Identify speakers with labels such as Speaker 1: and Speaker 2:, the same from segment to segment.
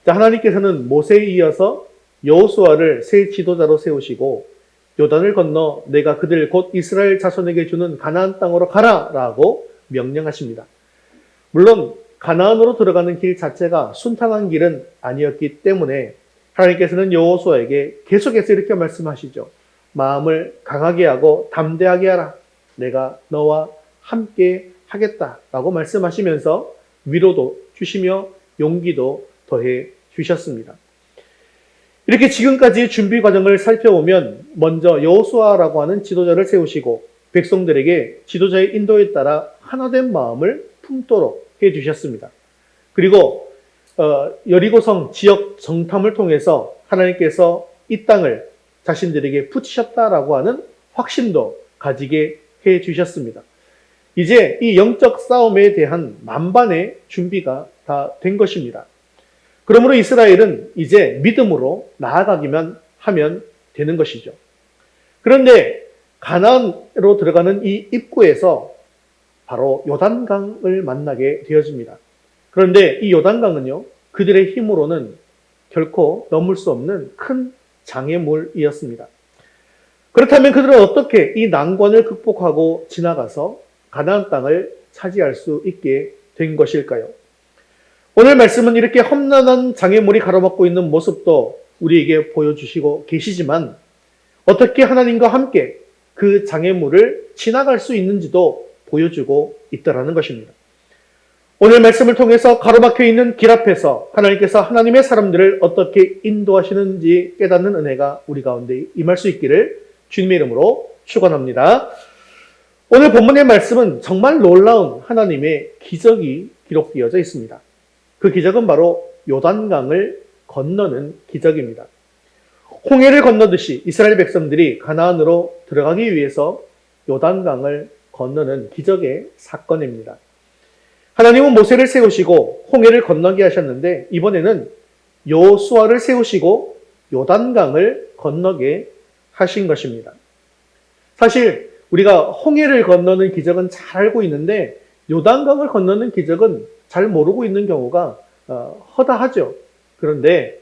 Speaker 1: 자, 하나님께서는 모세에 이어서 여호수아를 새 지도자로 세우시고 요단을 건너 내가 그들 곧 이스라엘 자손에게 주는 가나안 땅으로 가라라고 명령하십니다. 물론 가나안으로 들어가는 길 자체가 순탄한 길은 아니었기 때문에 하나님께서는 여호수아에게 계속해서 이렇게 말씀하시죠. 마음을 강하게 하고 담대하게 하라. 내가 너와 함께 하겠다라고 말씀하시면서 위로도 주시며 용기도 더해 주셨습니다. 이렇게 지금까지 준비 과정을 살펴보면 먼저 여호수아라고 하는 지도자를 세우시고 백성들에게 지도자의 인도에 따라 하나된 마음을 품도록 해주셨습니다. 그리고 여리고성 지역 정탐을 통해서 하나님께서 이 땅을 자신들에게 붙이셨다라고 하는 확신도 가지게 해주셨습니다. 이제 이 영적 싸움에 대한 만반의 준비가 다 된 것입니다. 그러므로 이스라엘은 이제 믿음으로 나아가기만 하면 되는 것이죠. 그런데 가나안으로 들어가는 이 입구에서 바로 요단강을 만나게 되어집니다. 그런데 이 요단강은요, 그들의 힘으로는 결코 넘을 수 없는 큰 장애물이었습니다. 그렇다면 그들은 어떻게 이 난관을 극복하고 지나가서 가나안 땅을 차지할 수 있게 된 것일까요? 오늘 말씀은 이렇게 험난한 장애물이 가로막고 있는 모습도 우리에게 보여주시고 계시지만 어떻게 하나님과 함께 그 장애물을 지나갈 수 있는지도 보여주고 있다는 것입니다. 오늘 말씀을 통해서 가로막혀 있는 길 앞에서 하나님께서 하나님의 사람들을 어떻게 인도하시는지 깨닫는 은혜가 우리 가운데 임할 수 있기를 주님의 이름으로 축원합니다. 오늘 본문의 말씀은 정말 놀라운 하나님의 기적이 기록되어져 있습니다. 그 기적은 바로 요단강을 건너는 기적입니다. 홍해를 건너듯이 이스라엘 백성들이 가나안으로 들어가기 위해서 요단강을 건너는 기적의 사건입니다. 하나님은 모세를 세우시고 홍해를 건너게 하셨는데 이번에는 여호수아를 세우시고 요단강을 건너게 하신 것입니다. 사실 우리가 홍해를 건너는 기적은 잘 알고 있는데 요단강을 건너는 기적은 잘 모르고 있는 경우가 허다하죠. 그런데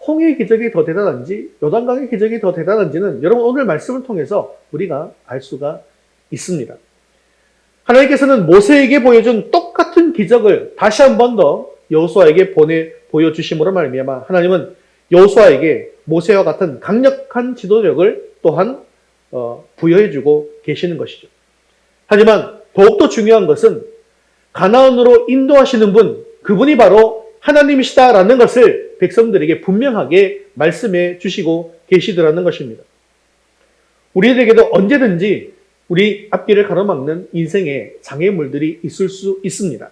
Speaker 1: 홍해의 기적이 더 대단한지 요단강의 기적이 더 대단한지는 여러분 오늘 말씀을 통해서 우리가 알 수가 있습니다. 하나님께서는 모세에게 보여준 똑같은 기적을 다시 한 번 더 여호수아에게 보여주심으로 말미암아 하나님은 여호수아에게 모세와 같은 강력한 지도력을 또한 부여해주고 계시는 것이죠. 하지만 더욱더 중요한 것은 가나안으로 인도하시는 분, 그분이 바로 하나님이시다라는 것을 백성들에게 분명하게 말씀해 주시고 계시더라는 것입니다. 우리에게도 언제든지 우리 앞길을 가로막는 인생의 장애물들이 있을 수 있습니다.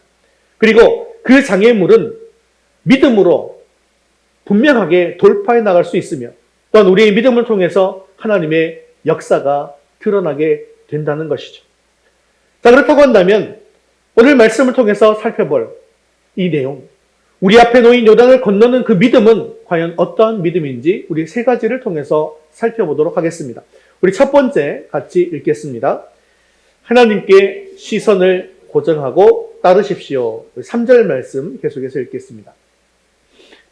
Speaker 1: 그리고 그 장애물은 믿음으로 분명하게 돌파해 나갈 수 있으며 또한 우리의 믿음을 통해서 하나님의 역사가 드러나게 된다는 것이죠. 자, 그렇다고 한다면 오늘 말씀을 통해서 살펴볼 이 내용, 우리 앞에 놓인 요단을 건너는 그 믿음은 과연 어떠한 믿음인지 우리 세 가지를 통해서 살펴보도록 하겠습니다. 우리 첫 번째 같이 읽겠습니다. 하나님께 시선을 고정하고 따르십시오. 3절 말씀 계속해서 읽겠습니다.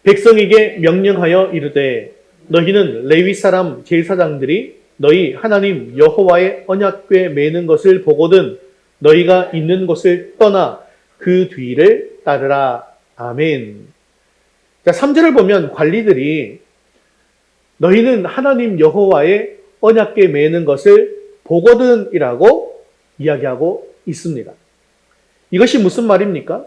Speaker 1: 백성에게 명령하여 이르되 너희는 레위 사람 제사장들이 너희 하나님 여호와의 언약궤 매는 것을 보거든 너희가 있는 곳을 떠나 그 뒤를 따르라. 아멘. 자, 3절을 보면 관리들이 너희는 하나님 여호와의 언약궤 매는 것을 보거든이라고 이야기하고 있습니다. 이것이 무슨 말입니까?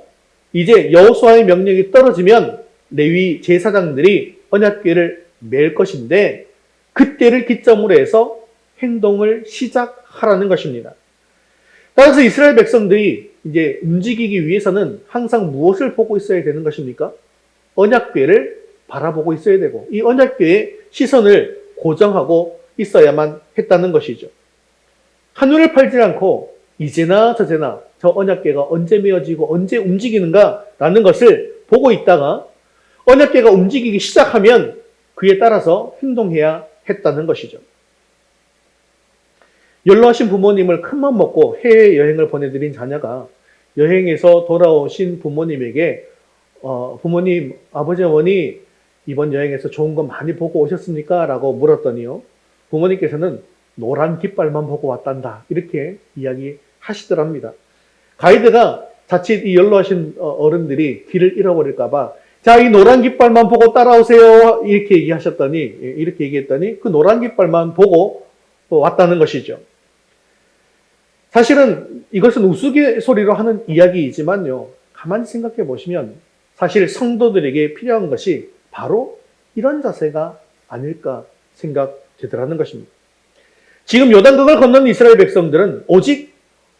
Speaker 1: 이제 여호수아의 명령이 떨어지면 레위 제사장들이 언약궤를 맬 것인데 그때를 기점으로 해서 행동을 시작하라는 것입니다. 따라서 이스라엘 백성들이 이제 움직이기 위해서는 항상 무엇을 보고 있어야 되는 것입니까? 언약궤를 바라보고 있어야 되고 이 언약궤에 시선을 고정하고 있어야만 했다는 것이죠. 한눈을 팔지 않고 이제나 저제나 저 언약궤가 언제 메어지고 언제 움직이는가라는 것을 보고 있다가 언약궤가 움직이기 시작하면 그에 따라서 행동해야 했다는 것이죠. 연로하신 부모님을 큰맘 먹고 해외여행을 보내드린 자녀가 여행에서 돌아오신 부모님에게 부모님, 아버지, 어머니 이번 여행에서 좋은 거 많이 보고 오셨습니까? 라고 물었더니요. 부모님께서는 노란 깃발만 보고 왔단다. 이렇게 이야기하시더랍니다. 가이드가 자칫 이 연로하신 어른들이 길을 잃어버릴까봐 자, 이 노란 깃발만 보고 따라오세요. 이렇게 이렇게 얘기했더니 그 노란 깃발만 보고 왔다는 것이죠. 사실은 이것은 우스갯소리로 하는 이야기이지만요. 가만히 생각해 보시면 사실 성도들에게 필요한 것이 바로 이런 자세가 아닐까 생각되더라는 것입니다. 지금 요단강을 건넌 이스라엘 백성들은 오직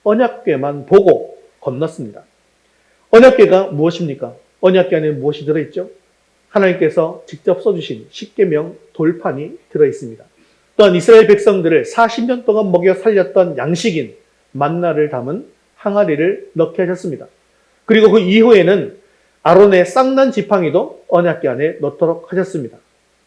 Speaker 1: 언약궤만 보고 건넜습니다. 언약궤가 무엇입니까? 언약궤 안에 무엇이 들어있죠? 하나님께서 직접 써주신 십계명 돌판이 들어있습니다. 또한 이스라엘 백성들을 40년 동안 먹여 살렸던 양식인 만나를 담은 항아리를 넣게 하셨습니다. 그리고 그 이후에는 아론의 쌍난 지팡이도 언약궤 안에 넣도록 하셨습니다.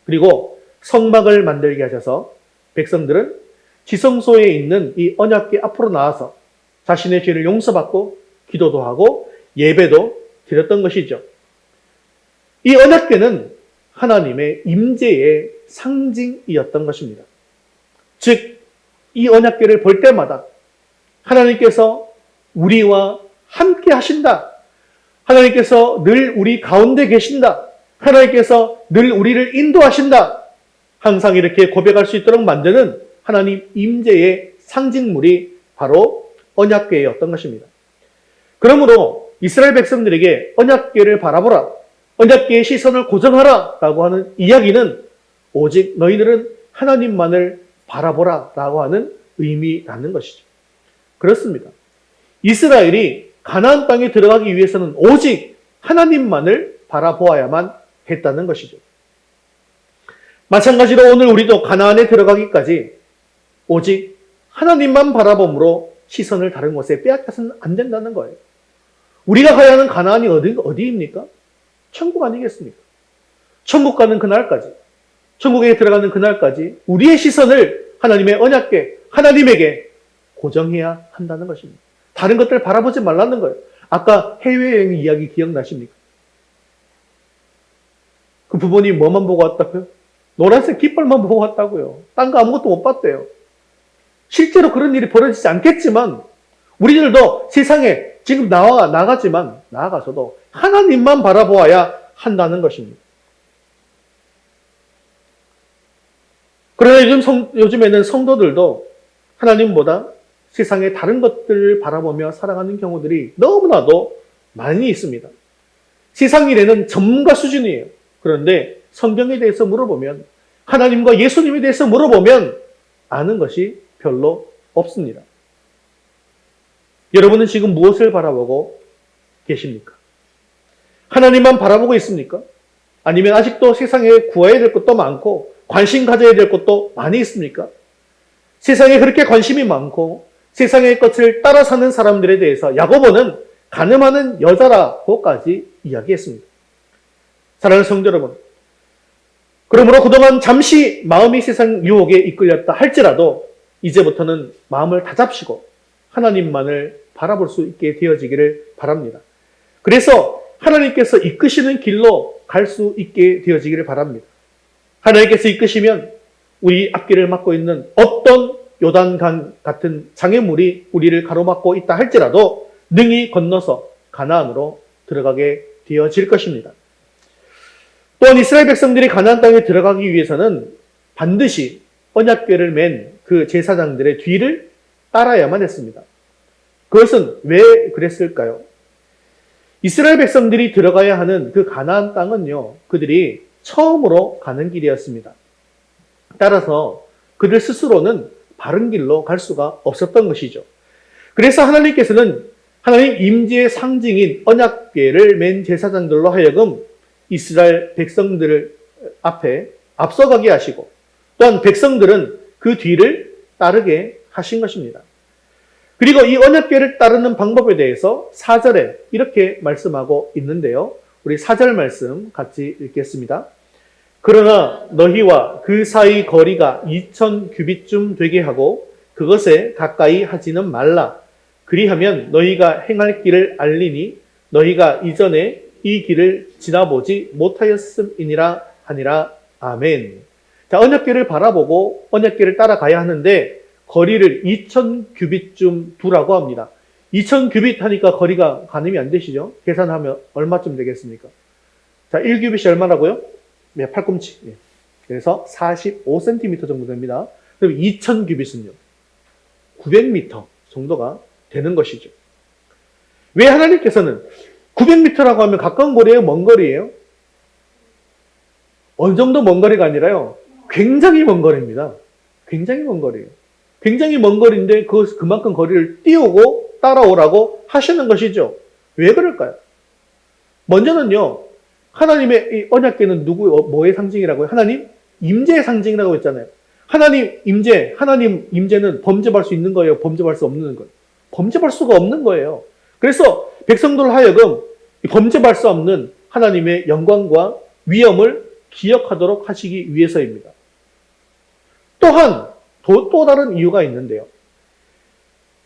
Speaker 1: 그리고 성막을 만들게 하셔서 백성들은 지성소에 있는 이 언약궤 앞으로 나와서 자신의 죄를 용서받고 기도도 하고 예배도 드렸던 것이죠. 이 언약궤는 하나님의 임재의 상징이었던 것입니다. 즉, 이 언약궤를 볼 때마다 하나님께서 우리와 함께 하신다. 하나님께서 늘 우리 가운데 계신다. 하나님께서 늘 우리를 인도하신다. 항상 이렇게 고백할 수 있도록 만드는 하나님 임재의 상징물이 바로 언약궤였던 것입니다. 그러므로 이스라엘 백성들에게 언약궤를 바라보라, 언약궤의 시선을 고정하라 라고 하는 이야기는 오직 너희들은 하나님만을 바라보라 라고 하는 의미라는 것이죠. 그렇습니다. 이스라엘이 가나안 땅에 들어가기 위해서는 오직 하나님만을 바라보아야만 했다는 것이죠. 마찬가지로 오늘 우리도 가나안에 들어가기까지 오직 하나님만 바라봄으로 시선을 다른 곳에 빼앗겨서는 안 된다는 거예요. 우리가 가야 하는 가나안이 어디입니까? 천국 아니겠습니까? 천국 가는 그날까지, 천국에 들어가는 그날까지 우리의 시선을 하나님의 언약궤, 하나님에게 고정해야 한다는 것입니다. 다른 것들을 바라보지 말라는 거예요. 아까 해외여행 이야기 기억나십니까? 그 부모님 뭐만 보고 왔다고요? 노란색 깃발만 보고 왔다고요. 딴 거 아무것도 못 봤대요. 실제로 그런 일이 벌어지지 않겠지만 우리들도 세상에 지금 나아가서도 하나님만 바라보아야 한다는 것입니다. 그러나 요즘에는 성도들도 하나님보다 세상의 다른 것들을 바라보며 살아가는 경우들이 너무나도 많이 있습니다. 세상 일에는 전문가 수준이에요. 그런데 성경에 대해서 물어보면, 하나님과 예수님에 대해서 물어보면 아는 것이 별로 없습니다. 여러분은 지금 무엇을 바라보고 계십니까? 하나님만 바라보고 있습니까? 아니면 아직도 세상에 구해야 될 것도 많고 관심 가져야 될 것도 많이 있습니까? 세상에 그렇게 관심이 많고 세상의 것을 따라 사는 사람들에 대해서 야고보는 간음하는 여자라고까지 이야기했습니다. 사랑하는 성도 여러분, 그러므로 그동안 잠시 마음이 세상 유혹에 이끌렸다 할지라도 이제부터는 마음을 다잡시고 하나님만을 바라볼 수 있게 되어지기를 바랍니다. 그래서 하나님께서 이끄시는 길로 갈 수 있게 되어지기를 바랍니다. 하나님께서 이끄시면 우리 앞길을 막고 있는 어떤 요단강 같은 장애물이 우리를 가로막고 있다 할지라도 능히 건너서 가나안으로 들어가게 되어질 것입니다. 또한 이스라엘 백성들이 가나안 땅에 들어가기 위해서는 반드시 언약궤를 맨 그 제사장들의 뒤를 따라야만 했습니다. 그것은 왜 그랬을까요? 이스라엘 백성들이 들어가야 하는 그 가나안 땅은요, 그들이 처음으로 가는 길이었습니다. 따라서 그들 스스로는 바른 길로 갈 수가 없었던 것이죠. 그래서 하나님께서는 하나님 임재의 상징인 언약궤를 맨 제사장들로 하여금 이스라엘 백성들 앞에 앞서가게 하시고 또한 백성들은 그 뒤를 따르게 하신 것입니다. 그리고 이 언약궤를 따르는 방법에 대해서 4절에 이렇게 말씀하고 있는데요. 우리 4절 말씀 같이 읽겠습니다. 그러나 너희와 그 사이 거리가 2000규빗쯤 되게 하고 그것에 가까이 하지는 말라. 그리하면 너희가 행할 길을 알리니 너희가 이전에 이 길을 지나보지 못하였음이니라 하니라. 아멘. 자, 언약궤를 바라보고 언약궤를 따라가야 하는데 거리를 2000규빗쯤 두라고 합니다. 2000규빗 하니까 거리가 가늠이 안 되시죠? 계산하면 얼마쯤 되겠습니까? 자, 1규빗이 얼마라고요? 네, 팔꿈치. 네. 그래서 45cm 정도 됩니다. 그럼 2000규빗은요? 900m 정도가 되는 것이죠. 왜 하나님께서는 900m라고 하면 가까운 거리예요? 먼 거리예요? 어느 정도 먼 거리가 아니라요. 굉장히 먼 거리입니다. 굉장히 먼 거리예요. 굉장히 먼 거리인데 그만큼 거리를 띄우고 따라오라고 하시는 것이죠. 왜 그럴까요? 먼저는요. 하나님의 이 언약궤는 뭐의 상징이라고요? 하나님 임재의 상징이라고 했잖아요. 하나님 임재는 범접할 수 있는 거예요? 범접할 수 없는 거예요? 범접할 수가 없는 거예요. 그래서 백성들 하여금 범접할 수 없는 하나님의 영광과 위엄을 기억하도록 하시기 위해서입니다. 또한 또 다른 이유가 있는데요.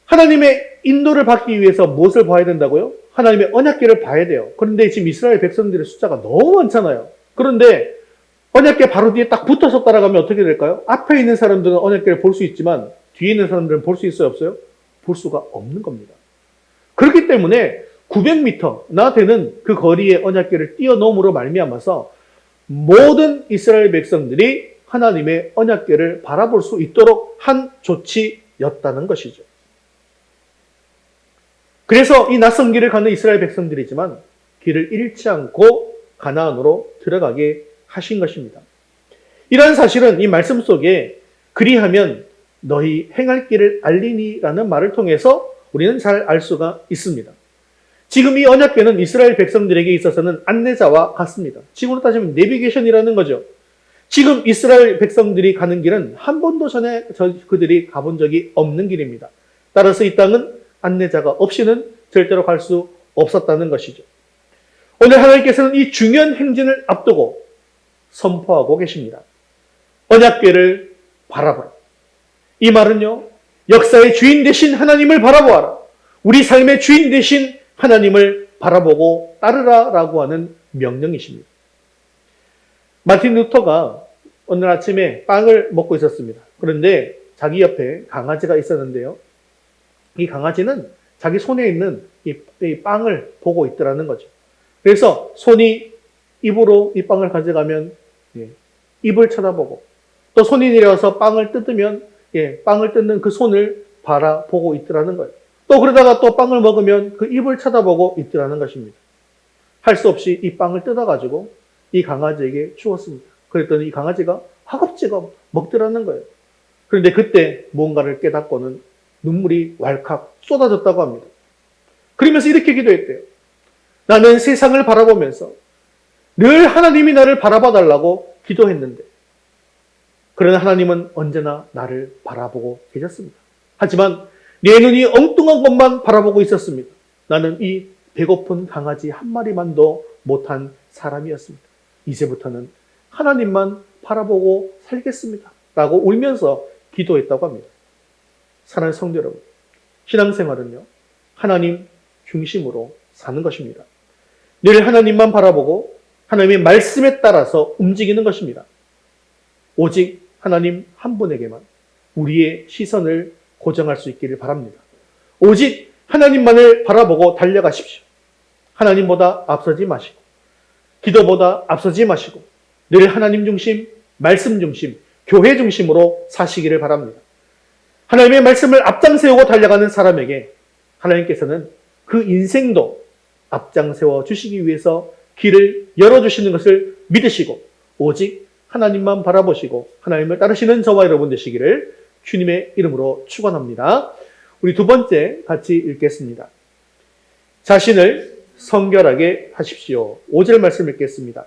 Speaker 1: 하나님의 인도를 받기 위해서 무엇을 봐야 된다고요? 하나님의 언약궤를 봐야 돼요. 그런데 지금 이스라엘 백성들의 숫자가 너무 많잖아요. 그런데 언약궤 바로 뒤에 딱 붙어서 따라가면 어떻게 될까요? 앞에 있는 사람들은 언약궤를 볼 수 있지만 뒤에 있는 사람들은 볼 수 있어요? 없어요? 볼 수가 없는 겁니다. 그렇기 때문에 900m나 되는 그 거리의 언약궤를 뛰어넘음으로 말미암아서 모든 이스라엘 백성들이 하나님의 언약궤를 바라볼 수 있도록 한 조치였다는 것이죠. 그래서 이 낯선 길을 가는 이스라엘 백성들이지만 길을 잃지 않고 가나안으로 들어가게 하신 것입니다. 이러한 사실은 이 말씀 속에 그리하면 너희 행할 길을 알리니라는 말을 통해서 우리는 잘 알 수가 있습니다. 지금 이 언약궤는 이스라엘 백성들에게 있어서는 안내자와 같습니다. 지금으로 따지면 내비게이션이라는 거죠. 지금 이스라엘 백성들이 가는 길은 한 번도 전에 그들이 가본 적이 없는 길입니다. 따라서 이 땅은 안내자가 없이는 절대로 갈 수 없었다는 것이죠. 오늘 하나님께서는 이 중요한 행진을 앞두고 선포하고 계십니다. 언약궤를 바라보라. 이 말은요, 역사의 주인 되신 하나님을 바라보아라. 우리 삶의 주인 되신 하나님을 바라보고 따르라라고 하는 명령이십니다. 마틴 루터가 오늘 아침에 빵을 먹고 있었습니다. 그런데 자기 옆에 강아지가 있었는데요. 이 강아지는 자기 손에 있는 이 빵을 보고 있더라는 거죠. 그래서 손이 입으로 이 빵을 가져가면 입을 쳐다보고 또 손이 내려와서 빵을 뜯으면 빵을 뜯는 그 손을 바라보고 있더라는 거예요. 또 그러다가 또 빵을 먹으면 그 입을 쳐다보고 있더라는 것입니다. 할 수 없이 이 빵을 뜯어가지고 이 강아지에게 주었습니다. 그랬더니 이 강아지가 허겁지겁 먹더라는 거예요. 그런데 그때 무언가를 깨닫고는 눈물이 왈칵 쏟아졌다고 합니다. 그러면서 이렇게 기도했대요. 나는 세상을 바라보면서 늘 하나님이 나를 바라봐 달라고 기도했는데 그러나 하나님은 언제나 나를 바라보고 계셨습니다. 하지만 내 눈이 엉뚱한 것만 바라보고 있었습니다. 나는 이 배고픈 강아지 한 마리만도 못한 사람이었습니다. 이제부터는 하나님만 바라보고 살겠습니다. 라고 울면서 기도했다고 합니다. 사랑하는 성도 여러분, 신앙생활은요, 하나님 중심으로 사는 것입니다. 늘 하나님만 바라보고 하나님의 말씀에 따라서 움직이는 것입니다. 오직 하나님 한 분에게만 우리의 시선을 고정할 수 있기를 바랍니다. 오직 하나님만을 바라보고 달려가십시오. 하나님보다 앞서지 마시고 기도보다 앞서지 마시고 늘 하나님 중심, 말씀 중심, 교회 중심으로 사시기를 바랍니다. 하나님의 말씀을 앞장세우고 달려가는 사람에게 하나님께서는 그 인생도 앞장세워 주시기 위해서 길을 열어주시는 것을 믿으시고 오직 하나님만 바라보시고 하나님을 따르시는 저와 여러분 되시기를 주님의 이름으로 축원합니다. 우리 두 번째 같이 읽겠습니다. 자신을 성결하게 하십시오. 5절 말씀 읽겠습니다.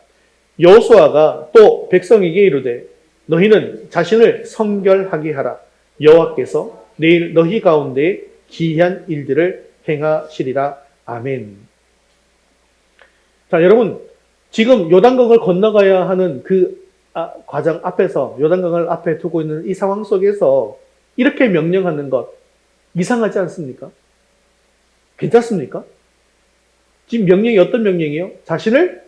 Speaker 1: 여호수아가 또 백성에게 이르되 너희는 자신을 성결하게 하라. 여호와께서 내일 너희 가운데 기이한 일들을 행하시리라. 아멘. 자, 여러분, 지금 요단강을 건너가야 하는 그 과정 앞에서 요단강을 앞에 두고 있는 이 상황 속에서 이렇게 명령하는 것 이상하지 않습니까? 괜찮습니까? 지금 명령이 어떤 명령이요? 자신을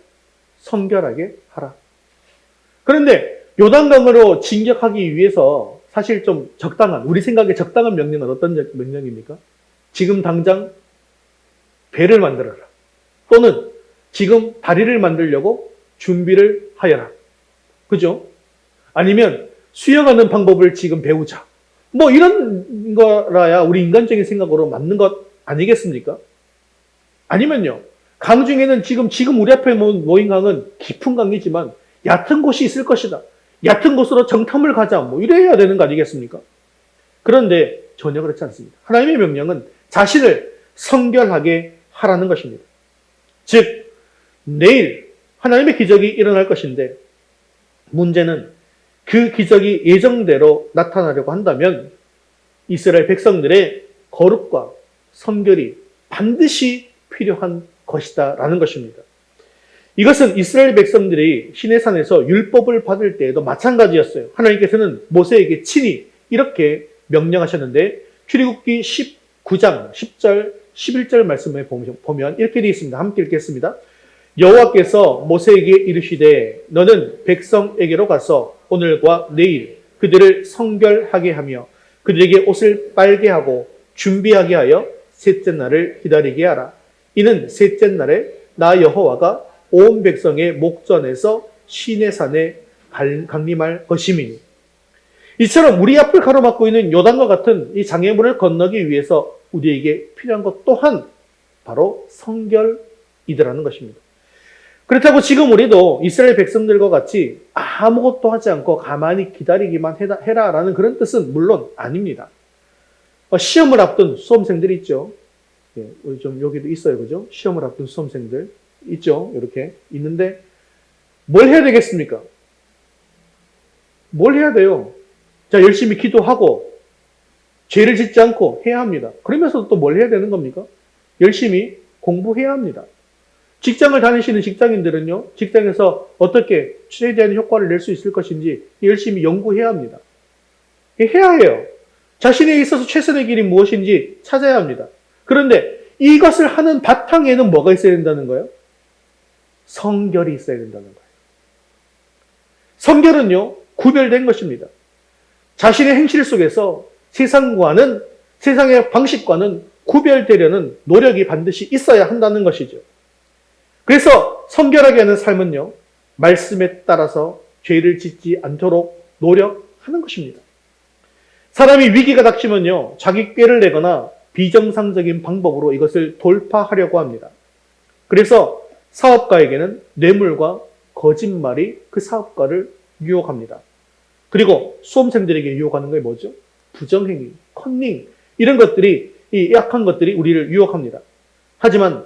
Speaker 1: 성결하게 하라. 그런데 요단강으로 진격하기 위해서 사실 좀 적당한, 우리 생각에 적당한 명령은 어떤 명령입니까? 지금 당장 배를 만들어라. 또는 지금 다리를 만들려고 준비를 하여라. 그죠? 아니면 수영하는 방법을 지금 배우자. 뭐 이런 거라야 우리 인간적인 생각으로 맞는 것 아니겠습니까? 아니면요. 강 중에는 지금 우리 앞에 모인 강은 깊은 강이지만 얕은 곳이 있을 것이다. 얕은 곳으로 정탐을 가자. 뭐 이래야 되는 거 아니겠습니까? 그런데 전혀 그렇지 않습니다. 하나님의 명령은 자신을 성결하게 하라는 것입니다. 즉 내일 하나님의 기적이 일어날 것인데 문제는 그 기적이 예정대로 나타나려고 한다면 이스라엘 백성들의 거룩과 성결이 반드시 필요한 것이다라는 것입니다. 이것은 이스라엘 백성들이 시내산에서 율법을 받을 때에도 마찬가지였어요. 하나님께서는 모세에게 친히 이렇게 명령하셨는데 출애굽기 19장 10절 11절 말씀에 보면 이렇게 되어 있습니다. 함께 읽겠습니다. 여호와께서 모세에게 이르시되 너는 백성에게로 가서 오늘과 내일 그들을 성결하게 하며 그들에게 옷을 빨게 하고 준비하게 하여 셋째 날을 기다리게 하라. 이는 셋째 날에 나 여호와가 온 백성의 목전에서 시내산에 강림할 것임이니. 이처럼 우리 앞을 가로막고 있는 요단과 같은 이 장애물을 건너기 위해서 우리에게 필요한 것 또한 바로 성결이더라는 것입니다. 그렇다고 지금 우리도 이스라엘 백성들과 같이 아무것도 하지 않고 가만히 기다리기만 해라라는 그런 뜻은 물론 아닙니다. 시험을 앞둔 수험생들이 있죠. 예, 좀 여기도 있어요, 그죠? 시험을 앞둔 수험생들 있죠, 이렇게 있는데 뭘 해야 되겠습니까? 뭘 해야 돼요? 자, 열심히 기도하고 죄를 짓지 않고 해야 합니다. 그러면서 또 뭘 해야 되는 겁니까? 열심히 공부해야 합니다. 직장을 다니시는 직장인들은요, 직장에서 어떻게 최대한 효과를 낼 수 있을 것인지 열심히 연구해야 합니다. 해야 해요. 자신에 있어서 최선의 길이 무엇인지 찾아야 합니다. 그런데 이것을 하는 바탕에는 뭐가 있어야 된다는 거예요? 성결이 있어야 된다는 거예요. 성결은요, 구별된 것입니다. 자신의 행실 속에서 세상의 방식과는 구별되려는 노력이 반드시 있어야 한다는 것이죠. 그래서 성결하게 하는 삶은요, 말씀에 따라서 죄를 짓지 않도록 노력하는 것입니다. 사람이 위기가 닥치면요, 자기 꾀를 내거나 비정상적인 방법으로 이것을 돌파하려고 합니다. 그래서 사업가에게는 뇌물과 거짓말이 그 사업가를 유혹합니다. 그리고 수험생들에게 유혹하는 게 뭐죠? 부정행위, 컨닝, 이런 것들이, 이 약한 것들이 우리를 유혹합니다. 하지만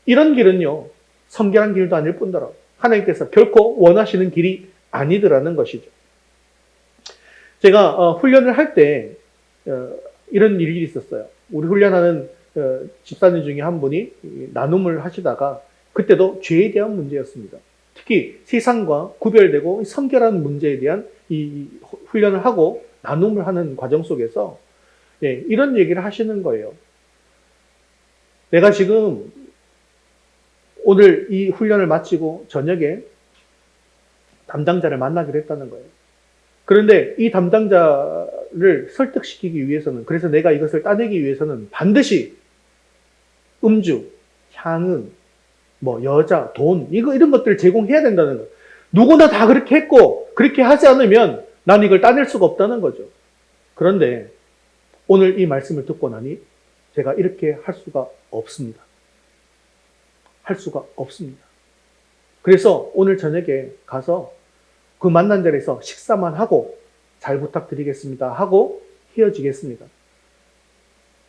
Speaker 1: 이런 길은요, 성결한 길도 아닐 뿐더러 하나님께서 결코 원하시는 길이 아니더라는 것이죠. 제가 훈련을 할 때 이런 일이 있었어요. 우리 훈련하는 집사님 중에 한 분이 나눔을 하시다가 그때도 죄에 대한 문제였습니다. 특히 세상과 구별되고 성결한 문제에 대한 이 훈련을 하고 나눔을 하는 과정 속에서 이런 얘기를 하시는 거예요. 내가 지금 오늘 이 훈련을 마치고 저녁에 담당자를 만나기로 했다는 거예요. 그런데 이 담당자를 설득시키기 위해서는, 그래서 내가 이것을 따내기 위해서는 반드시 음주, 향응, 여자, 돈, 이런 것들을 제공해야 된다는 거예요. 누구나 다 그렇게 했고, 그렇게 하지 않으면 난 이걸 따낼 수가 없다는 거죠. 그런데 오늘 이 말씀을 듣고 나니 제가 이렇게 할 수가 없습니다. 할 수가 없습니다. 그래서 오늘 저녁에 가서 그 만난 자리에서 식사만 하고 잘 부탁드리겠습니다 하고 헤어지겠습니다.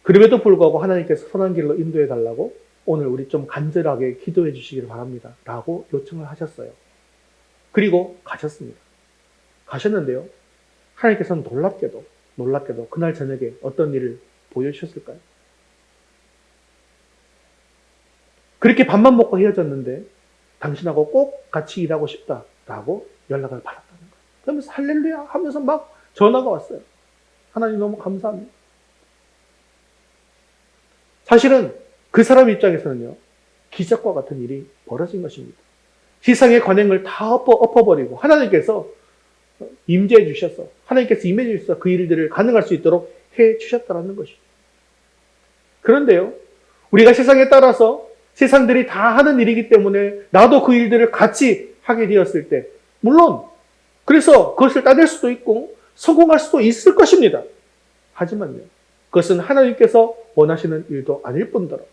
Speaker 1: 그럼에도 불구하고 하나님께서 선한 길로 인도해 달라고 오늘 우리 좀 간절하게 기도해 주시기를 바랍니다 라고 요청을 하셨어요. 그리고 가셨습니다. 가셨는데요, 하나님께서는 놀랍게도 그날 저녁에 어떤 일을 보여주셨을까요? 그렇게 밥만 먹고 헤어졌는데 당신하고 꼭 같이 일하고 싶다라고 연락을 받았다는 거예요. 그러면서 할렐루야 하면서 막 전화가 왔어요. 하나님 너무 감사합니다. 사실은 그 사람 입장에서는요, 기적과 같은 일이 벌어진 것입니다. 세상의 관행을 다 엎어버리고 하나님께서 임재해 주셔서 하나님께서 임해 주셔서 그 일들을 가능할 수 있도록 해 주셨다는 것이죠. 그런데요, 우리가 세상에 따라서 세상들이 다 하는 일이기 때문에 나도 그 일들을 같이 하게 되었을 때, 물론 그래서 그것을 따낼 수도 있고 성공할 수도 있을 것입니다. 하지만요, 그것은 하나님께서 원하시는 일도 아닐 뿐더러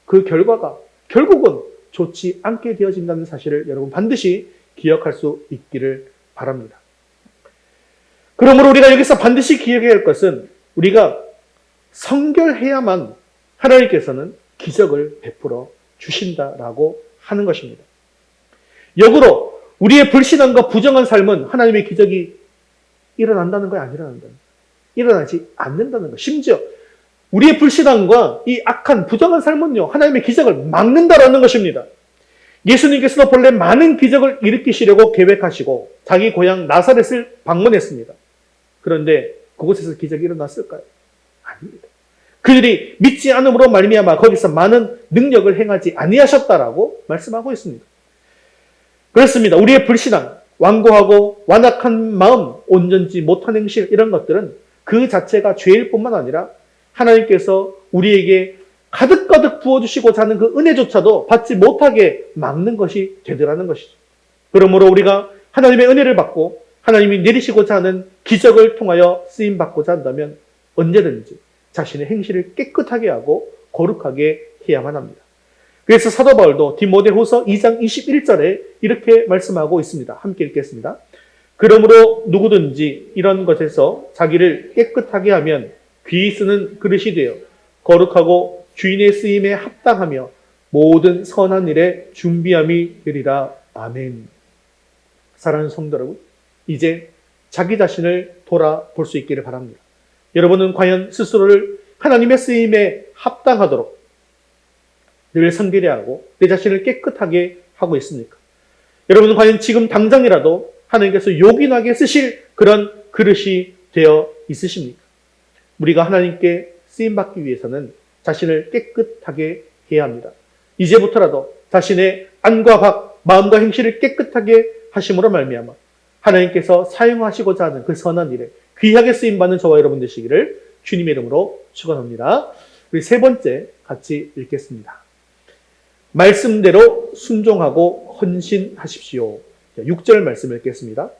Speaker 1: 그 결과가 결국은 좋지 않게 되어진다는 사실을 여러분 반드시 기억할 수 있기를 바랍니다. 그러므로 우리가 여기서 반드시 기억해야 할 것은 우리가 성결해야만 하나님께서는 기적을 베풀어 주신다라고 하는 것입니다. 역으로 우리의 불신앙과 부정한 삶은 하나님의 기적이 일어난다는 거야, 안 일어난다는 거야? 일어나지 않는다는 거. 심지어 우리의 불신앙과 이 악한 부정한 삶은요, 하나님의 기적을 막는다라는 것입니다. 예수님께서도 본래 많은 기적을 일으키시려고 계획하시고 자기 고향 나사렛을 방문했습니다. 그런데 그곳에서 기적이 일어났을까요? 아닙니다. 그들이 믿지 않음으로 말미암아 거기서 많은 능력을 행하지 아니하셨다라고 말씀하고 있습니다. 그렇습니다. 우리의 불신앙, 완고하고 완악한 마음, 온전지 못한 행실 이런 것들은 그 자체가 죄일 뿐만 아니라 하나님께서 우리에게 가득가득 부어주시고자 하는 그 은혜조차도 받지 못하게 막는 것이 되더라는 것이죠. 그러므로 우리가 하나님의 은혜를 받고 하나님이 내리시고자 하는 기적을 통하여 쓰임받고자 한다면 언제든지 자신의 행실을 깨끗하게 하고 거룩하게 해야만 합니다. 그래서 사도 바울도 디모데후서 2장 21절에 이렇게 말씀하고 있습니다. 함께 읽겠습니다. 그러므로 누구든지 이런 것에서 자기를 깨끗하게 하면 귀히 쓰는 그릇이 되어 거룩하고 주인의 쓰임에 합당하며 모든 선한 일에 준비함이 되리라. 아멘. 사랑하는 성도 여러분, 이제 자기 자신을 돌아볼 수 있기를 바랍니다. 여러분은 과연 스스로를 하나님의 쓰임에 합당하도록 늘 성결히 하고 내 자신을 깨끗하게 하고 있습니까? 여러분은 과연 지금 당장이라도 하나님께서 요긴하게 쓰실 그런 그릇이 되어 있으십니까? 우리가 하나님께 쓰임받기 위해서는 자신을 깨끗하게 해야 합니다. 이제부터라도 자신의 안과 밖, 마음과 행실을 깨끗하게 하심으로 말미암아 하나님께서 사용하시고자 하는 그 선한 일에 귀하게 쓰임받는 저와 여러분 되시기를 주님의 이름으로 축원합니다. 우리 세 번째 같이 읽겠습니다. 말씀대로 순종하고 헌신하십시오. 6절 말씀 읽겠습니다.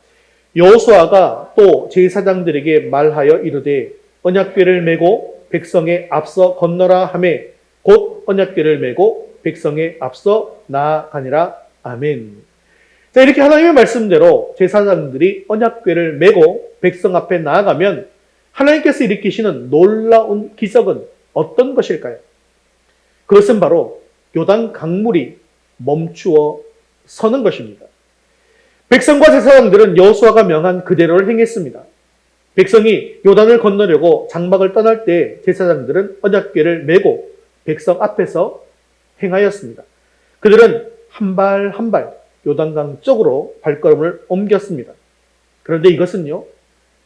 Speaker 1: 여호수아가 또 제사장들에게 말하여 이르되 언약궤를 메고 백성에 앞서 건너라 하매 곧 언약궤를 메고 백성에 앞서 나아가니라. 아멘. 자, 이렇게 하나님의 말씀대로 제사장들이 언약궤를 메고 백성 앞에 나아가면 하나님께서 일으키시는 놀라운 기적은 어떤 것일까요? 그것은 바로 요단 강물이 멈추어 서는 것입니다. 백성과 제사장들은 여호수아가 명한 그대로를 행했습니다. 백성이 요단을 건너려고 장막을 떠날 때 제사장들은 언약궤를 메고 백성 앞에서 행하였습니다. 그들은 한 발 한 발 요단강 쪽으로 발걸음을 옮겼습니다. 그런데 이것은요,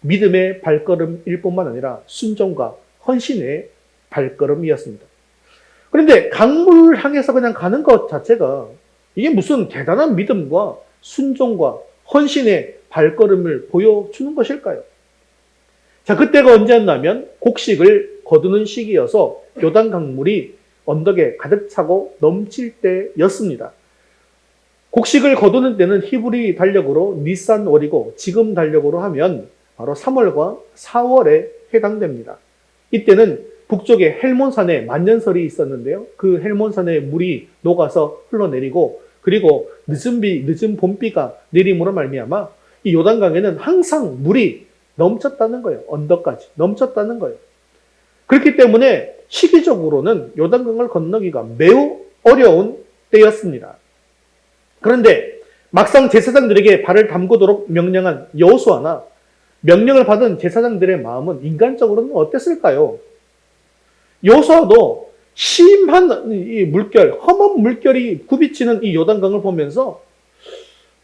Speaker 1: 믿음의 발걸음일 뿐만 아니라 순종과 헌신의 발걸음이었습니다. 그런데 강물을 향해서 그냥 가는 것 자체가 이게 무슨 대단한 믿음과 순종과 헌신의 발걸음을 보여주는 것일까요? 자, 그때가 언제였냐면 곡식을 거두는 시기여서 요단 강물이 언덕에 가득 차고 넘칠 때였습니다. 곡식을 거두는 때는 히브리 달력으로 니산월이고 지금 달력으로 하면 바로 3월과 4월에 해당됩니다. 이때는 북쪽에 헬몬산에 만년설이 있었는데요. 그 헬몬산에 물이 녹아서 흘러내리고 그리고 늦은 봄비가 내림으로 말미암아 이 요단강에는 항상 물이 넘쳤다는 거예요. 언덕까지 넘쳤다는 거예요. 그렇기 때문에 시기적으로는 요단강을 건너기가 매우 어려운 때였습니다. 그런데 막상 제사장들에게 발을 담그도록 명령한 여호수아나 명령을 받은 제사장들의 마음은 인간적으로는 어땠을까요? 여호수아도 심한 이 물결, 험한 물결이 굽이치는 이 요단강을 보면서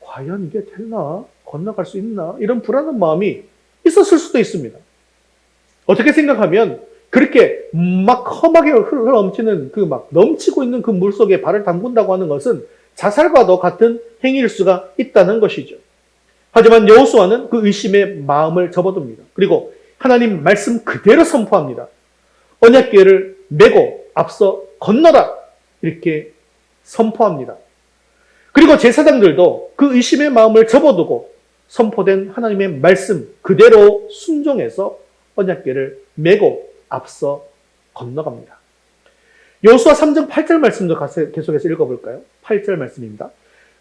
Speaker 1: 과연 이게 되나? 건너갈 수 있나? 이런 불안한 마음이 있었을 수도 있습니다. 어떻게 생각하면 그렇게 막 험하게 흘러넘치는 그 막 넘치고 있는 그 물 속에 발을 담근다고 하는 것은 자살과도 같은 행위일 수가 있다는 것이죠. 하지만 여호수아는 그 의심의 마음을 접어둡니다. 그리고 하나님 말씀 그대로 선포합니다. 언약궤를 메고 앞서 건너라 이렇게 선포합니다. 그리고 제사장들도 그 의심의 마음을 접어두고 선포된 하나님의 말씀 그대로 순종해서 언약궤를 메고 앞서 건너갑니다. 여호수아 3장 8절 말씀도 계속해서 읽어볼까요? 8절 말씀입니다.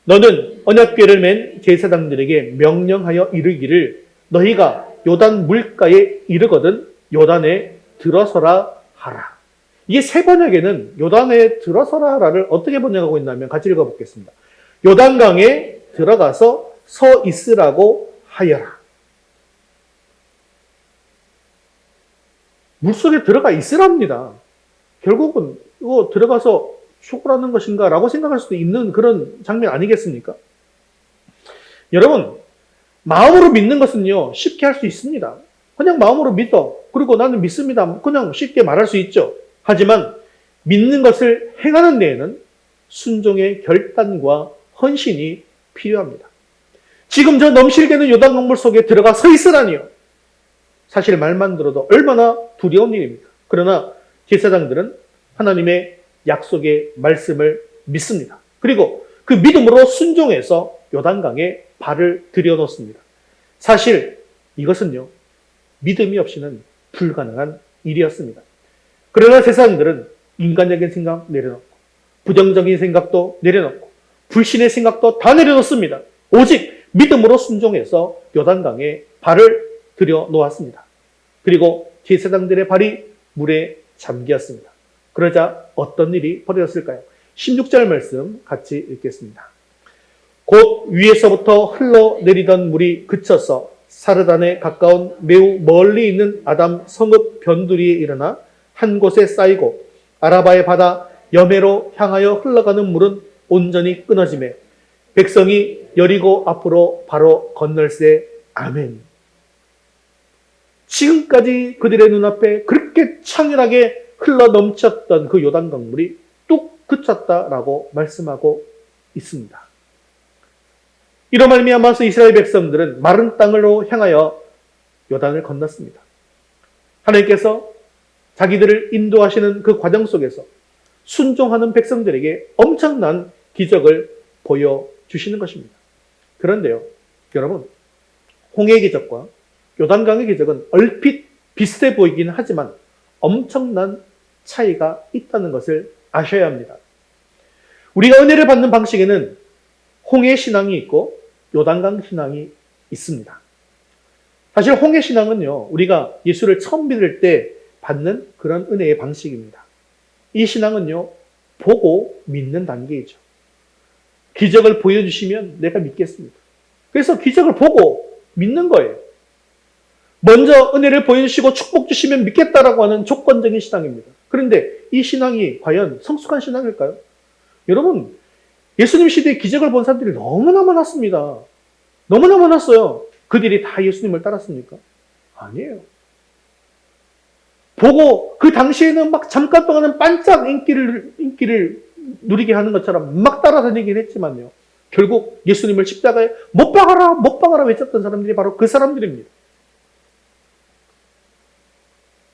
Speaker 1: 너는 언약궤를 맨 제사장들에게 명령하여 이르기를 너희가 요단 물가에 이르거든 요단에 들어서라 하라. 이게 세 번역에는 요단에 들어서라 하라를 어떻게 번역하고 있냐면 같이 읽어보겠습니다. 요단강에 들어가서 서 있으라고 하여라. 물속에 들어가 있으랍니다. 결국은 이거 들어가서 죽으라는 것인가 라고 생각할 수도 있는 그런 장면 아니겠습니까? 여러분, 마음으로 믿는 것은요, 쉽게 할 수 있습니다. 그냥 마음으로 믿어. 그리고 나는 믿습니다. 그냥 쉽게 말할 수 있죠. 하지만 믿는 것을 행하는 데에는 순종의 결단과 헌신이 필요합니다. 지금 저 넘실대는 요단 강물 속에 들어가 서 있으라니요. 사실 말만 들어도 얼마나 두려운 일입니까? 그러나 제사장들은 하나님의 약속의 말씀을 믿습니다. 그리고 그 믿음으로 순종해서 요단강에 발을 들여놓습니다. 사실 이것은요, 믿음이 없이는 불가능한 일이었습니다. 그러나 제사장들은 인간적인 생각 내려놓고 부정적인 생각도 내려놓고 불신의 생각도 다 내려놓습니다. 오직 믿음으로 순종해서 요단강에 발을 들여놓았습니다. 그리고 제사장들의 발이 물에 잠겼습니다. 그러자 어떤 일이 벌어졌을까요? 16절 말씀 같이 읽겠습니다. 곧 위에서부터 흘러내리던 물이 그쳐서 사르단에 가까운 매우 멀리 있는 아담 성읍 변두리에 일어나 한 곳에 쌓이고 아라바의 바다 여매로 향하여 흘러가는 물은 온전히 끊어지매 백성이 여리고 앞으로 바로 건널세. 아멘. 지금까지 그들의 눈앞에 그렇게 창렬하게 흘러넘쳤던 그 요단 강물이 뚝 그쳤다라고 말씀하고 있습니다. 이로 말미암아서 이스라엘 백성들은 마른 땅으로 향하여 요단을 건넜습니다. 하나님께서 자기들을 인도하시는 그 과정 속에서 순종하는 백성들에게 엄청난 기적을 보여주시는 것입니다. 그런데요, 여러분, 홍해의 기적과 요단강의 기적은 얼핏 비슷해 보이긴 하지만 엄청난 차이가 있다는 것을 아셔야 합니다. 우리가 은혜를 받는 방식에는 홍해 신앙이 있고 요단강 신앙이 있습니다. 사실 홍해 신앙은요, 우리가 예수를 처음 믿을 때 받는 그런 은혜의 방식입니다. 이 신앙은요, 보고 믿는 단계이죠. 기적을 보여주시면 내가 믿겠습니다. 그래서 기적을 보고 믿는 거예요. 먼저 은혜를 보여주시고 축복 주시면 믿겠다라고 하는 조건적인 신앙입니다. 그런데 이 신앙이 과연 성숙한 신앙일까요? 여러분, 예수님 시대에 기적을 본 사람들이 너무나 많았습니다. 너무나 많았어요. 그들이 다 예수님을 따랐습니까? 아니에요. 보고 그 당시에는 막 잠깐 동안은 반짝 인기를 누리게 하는 것처럼 막 따라다니긴 했지만요. 결국 예수님을 십자가에 못 박아라, 못 박아라 외쳤던 사람들이 바로 그 사람들입니다.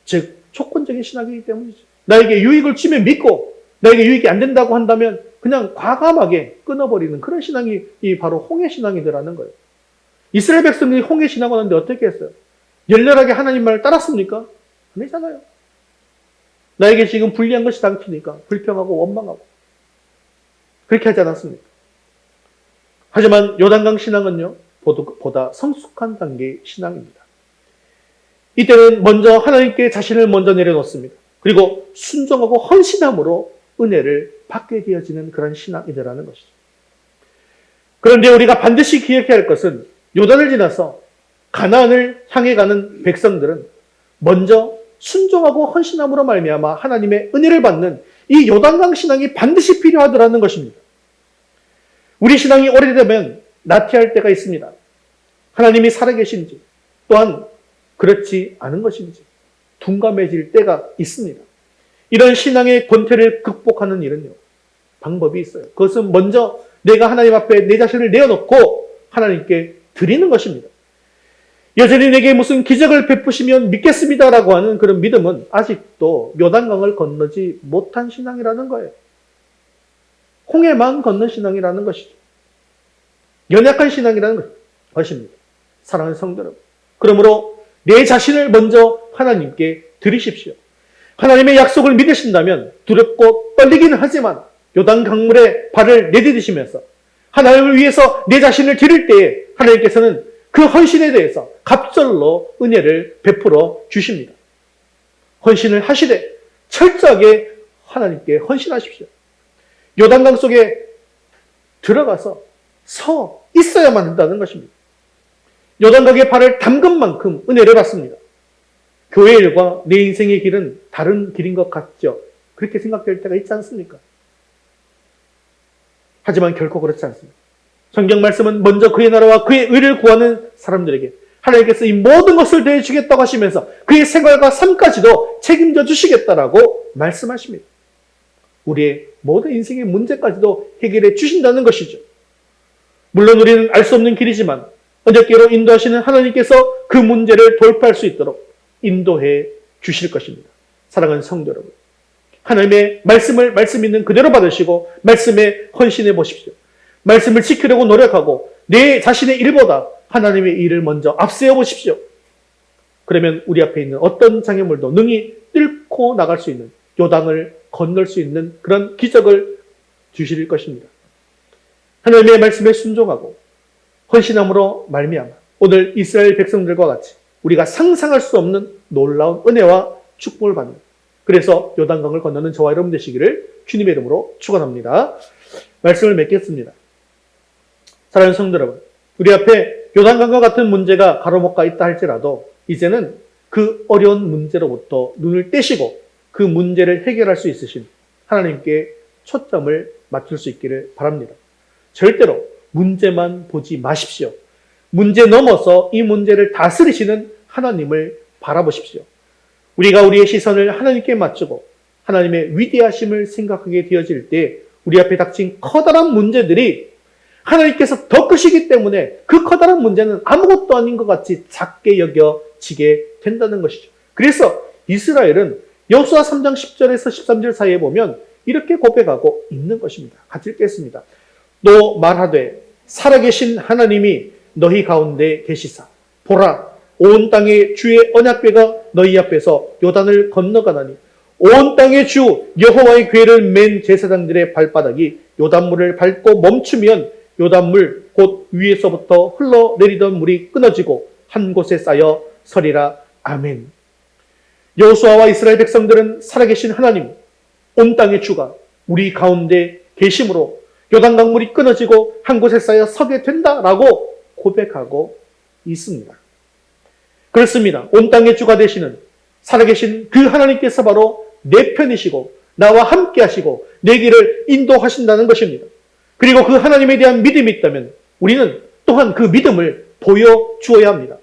Speaker 1: 즉, 조건적인 신앙이기 때문이죠. 나에게 유익을 주면 믿고 나에게 유익이 안 된다고 한다면 그냥 과감하게 끊어버리는 그런 신앙이 바로 홍해 신앙이더라는 거예요. 이스라엘 백성들이 홍해 신앙을 하는데 어떻게 했어요? 열렬하게 하나님 말을 따랐습니까? 아니잖아요. 나에게 지금 불리한 것이 당치니까 불평하고 원망하고 그렇게 하지 않았습니까? 하지만 요단강 신앙은요, 보다 성숙한 단계의 신앙입니다. 이때는 먼저 하나님께 자신을 먼저 내려놓습니다. 그리고 순종하고 헌신함으로 은혜를 받게 되어지는 그런 신앙이라는 것이죠. 그런데 우리가 반드시 기억해야 할 것은 요단을 지나서 가나안을 향해 가는 백성들은 먼저 순종하고 헌신함으로 말미암아 하나님의 은혜를 받는 이 요단강 신앙이 반드시 필요하더라는 것입니다. 우리 신앙이 오래되면 나태할 때가 있습니다. 하나님이 살아계신지 또한 그렇지 않은 것인지 둔감해질 때가 있습니다. 이런 신앙의 권태를 극복하는 일은요, 방법이 있어요. 그것은 먼저 내가 하나님 앞에 내 자신을 내어놓고 하나님께 드리는 것입니다. 여전히 내게 무슨 기적을 베푸시면 믿겠습니다라고 하는 그런 믿음은 아직도 요단강을 건너지 못한 신앙이라는 거예요. 홍해만 건넌 신앙이라는 것이죠. 연약한 신앙이라는 것입니다. 사랑하는 성도 여러분. 그러므로 내 자신을 먼저 하나님께 드리십시오. 하나님의 약속을 믿으신다면 두렵고 떨리기는 하지만 요단 강물에 발을 내디디시면서 하나님을 위해서 내 자신을 드릴 때에 하나님께서는 그 헌신에 대해서 갑절로 은혜를 베풀어 주십니다. 헌신을 하시되 철저하게 하나님께 헌신하십시오. 요단강 속에 들어가서 서 있어야만 한다는 것입니다. 요단강에 발을 담근 만큼 은혜를 받습니다. 교회 일과 내 인생의 길은 다른 길인 것 같죠? 그렇게 생각될 때가 있지 않습니까? 하지만 결코 그렇지 않습니다. 성경 말씀은 먼저 그의 나라와 그의 의를 구하는 사람들에게 하나님께서 이 모든 것을 더해주겠다고 하시면서 그의 생활과 삶까지도 책임져 주시겠다라고 말씀하십니다. 우리의 모든 인생의 문제까지도 해결해 주신다는 것이죠. 물론 우리는 알 수 없는 길이지만 언약궤로 인도하시는 하나님께서 그 문제를 돌파할 수 있도록 인도해 주실 것입니다. 사랑하는 성도 여러분, 하나님의 말씀을 말씀 있는 그대로 받으시고 말씀에 헌신해 보십시오. 말씀을 지키려고 노력하고 내 자신의 일보다 하나님의 일을 먼저 앞세워 보십시오. 그러면 우리 앞에 있는 어떤 장애물도 능히 뚫고 나갈 수 있는, 요단을 건널 수 있는 그런 기적을 주실 것입니다. 하나님의 말씀에 순종하고 헌신함으로 말미암아 오늘 이스라엘 백성들과 같이 우리가 상상할 수 없는 놀라운 은혜와 축복을 받는, 그래서 요단강을 건너는 저와 여러분 되시기를 주님의 이름으로 축원합니다. 말씀을 맺겠습니다. 사랑하는 성도 여러분, 우리 앞에 요단강과 같은 문제가 가로막가 있다 할지라도 이제는 그 어려운 문제로부터 눈을 떼시고 그 문제를 해결할 수 있으신 하나님께 초점을 맞출 수 있기를 바랍니다. 절대로 문제만 보지 마십시오. 문제 넘어서 이 문제를 다스리시는 하나님을 바라보십시오. 우리가 우리의 시선을 하나님께 맞추고 하나님의 위대하심을 생각하게 되어질 때 우리 앞에 닥친 커다란 문제들이 하나님께서 더 크시기 때문에 그 커다란 문제는 아무것도 아닌 것 같이 작게 여겨지게 된다는 것이죠. 그래서 이스라엘은 여호수아 3장 10절에서 13절 사이에 보면 이렇게 고백하고 있는 것입니다. 같이 읽겠습니다. 또 말하되 살아계신 하나님이 너희 가운데 계시사 보라 온 땅의 주의 언약궤가 너희 앞에서 요단을 건너가나니 온 땅의 주 여호와의 궤를 맨 제사장들의 발바닥이 요단물을 밟고 멈추면 요단물 곧 위에서부터 흘러내리던 물이 끊어지고 한 곳에 쌓여 서리라. 아멘. 여호수아와 이스라엘 백성들은 살아계신 하나님, 온 땅의 주가 우리 가운데 계심으로 요단 강물이 끊어지고 한 곳에 쌓여 서게 된다라고 고백하고 있습니다. 그렇습니다. 온 땅의 주가 되시는 살아계신 그 하나님께서 바로 내 편이시고 나와 함께 하시고 내 길을 인도하신다는 것입니다. 그리고 그 하나님에 대한 믿음이 있다면 우리는 또한 그 믿음을 보여주어야 합니다.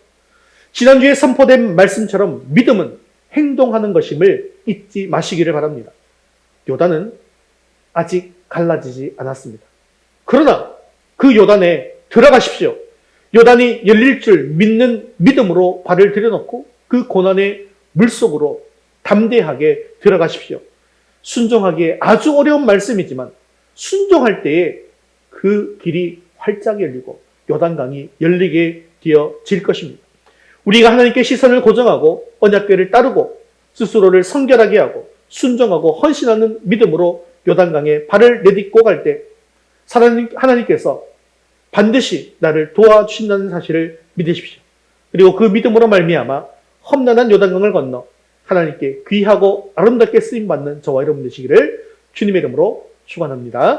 Speaker 1: 지난주에 선포된 말씀처럼 믿음은 행동하는 것임을 잊지 마시기를 바랍니다. 요단은 아직 갈라지지 않았습니다. 그러나 그 요단에 들어가십시오. 요단이 열릴 줄 믿는 믿음으로 발을 들여놓고 그 고난의 물속으로 담대하게 들어가십시오. 순종하기에 아주 어려운 말씀이지만 순종할 때에 그 길이 활짝 열리고 요단강이 열리게 되어질 것입니다. 우리가 하나님께 시선을 고정하고 언약궤를 따르고 스스로를 성결하게 하고 순종하고 헌신하는 믿음으로 요단강에 발을 내딛고 갈 때 하나님께서 반드시 나를 도와주신다는 사실을 믿으십시오. 그리고 그 믿음으로 말미암아 험난한 요단강을 건너 하나님께 귀하고 아름답게 쓰임받는 저와 여러분 되시기를 주님의 이름으로 축원합니다.